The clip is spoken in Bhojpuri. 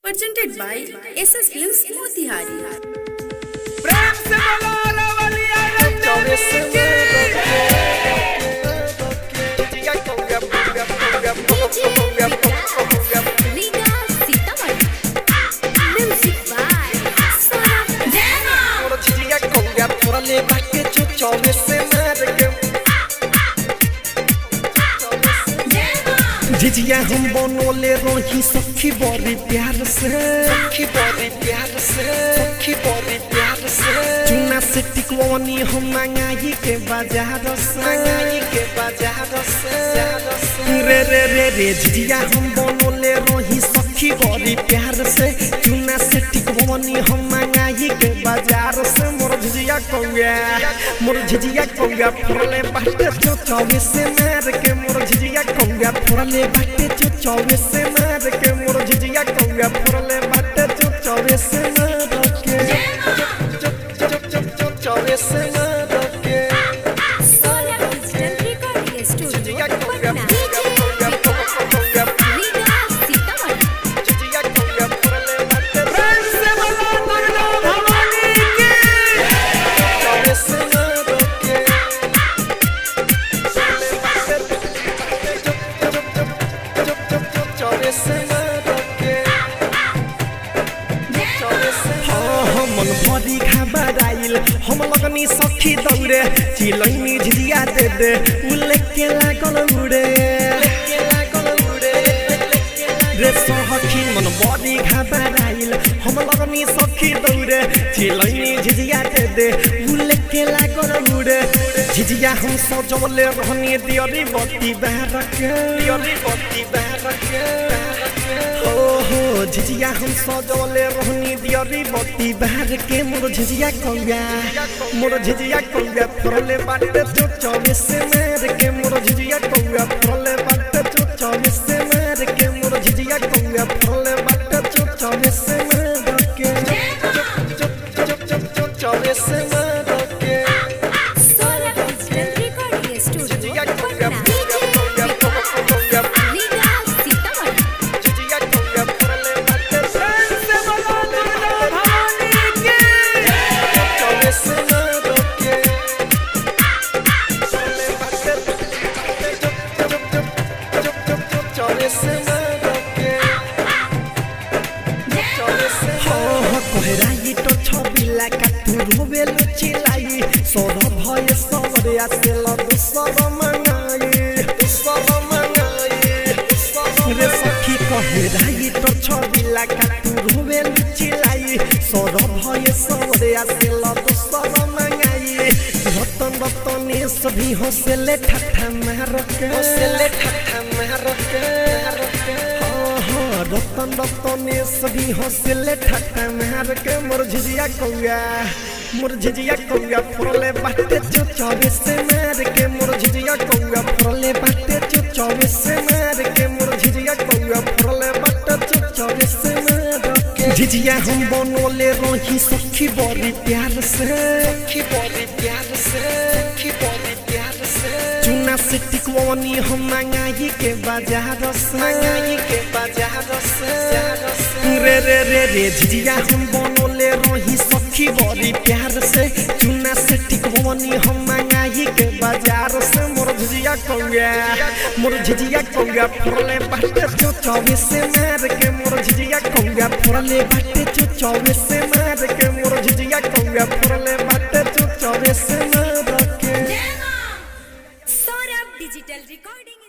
presented by SS Films Motihari. प्रेम से बोलो रवलिया रंजनी की जिजिया हम बनोले रही सखी बड़ी प्यार से सखी बड़ी प्यार से सखी बड़ी प्यार से चुना से टिकवानी हम मंगाई के बाजार से रे रे रे रे जिजिया हम बनोले रही सखी बड़ी प्यार से चुना से टिकवानी हम मंगाई के बाजार से मोर जिजिया कौया फुरले बाटे जो 24 से मार के मोर जिजिया कौया फुरले बाटे जो 24 से मार के मोर जिजिया कौया फुरले बाटे जो 24 से मार के 24 से मार के Solar Digital Recording Studio. Patna. जिजिया कौया फुरले बाटे प्रेम से बोलो दुर्गा भवानी की 24 से मार के मन भरी घबराइल हम लगनी सखी दौड़े चिलैनी झिझिया दे दे उले के लागल उड़े रे सखी मन भरी घबराइल हम लगनी सखी दौड़े चिलैनी झिझिया दे दे उले के लागल उड़े झिझिया हम सजवले रहनी दियरी बत्ती बहरक ओहो झिझिया हम सजवले रहनी दियरी बत्ती बहर के मोर झिझिया कौया फुरले बाटे जो 24 से मार के मोर झिझिया कौया फुरले बाटे जो 24 से मार के मोर झिझिया कौया फुरले बाटे जो 24 से मार के 24 से मार के Solar Digital Recording Studio. Patna. झिझिया कौया फुरले बाटे प्रेम से बोलो दुर्गा भवानी की 24 से मार के फुरले बाटे 24 से मार के कोहराई तो छबिला काटू रोबे लुचिलाई सोर भय सबरे आसे लदु सब मंगाई रे सखी कोहराई तो छबिला काटू रोबे लुचिलाई सोर भय सबरे आसे लदु सब मंगाई रतन रतने सभी हंसले ठट्ठा मार के रतन रतने सभी हंसले ठट्ठा मार के मोर झिझिया कौया फुरले बाटे जो 24 से मार के मोर झिझिया कौया फुरले बाटे जो 24 से मार के मोर झिझिया कौया फुरले बाटे जो 24 से मार के झिझिया हम बनोले रही सखी बड़ी प्यार से चुना से टिकवानी हम मंगाई के बाजार से रे रे रे रे झिझिया हम बनोले रही सखी बड़ी प्यार से चुना से टिकवानी हम मंगाई के बाजार से मोर झिझिया कौया फुरले बाटे जो 24 से मार के मोर झिझिया कौया फुरले बाटे जो 24 से मार के मोर झिझिया कौया फुरले बाटे जो 24 से मार के Solar Digital Recording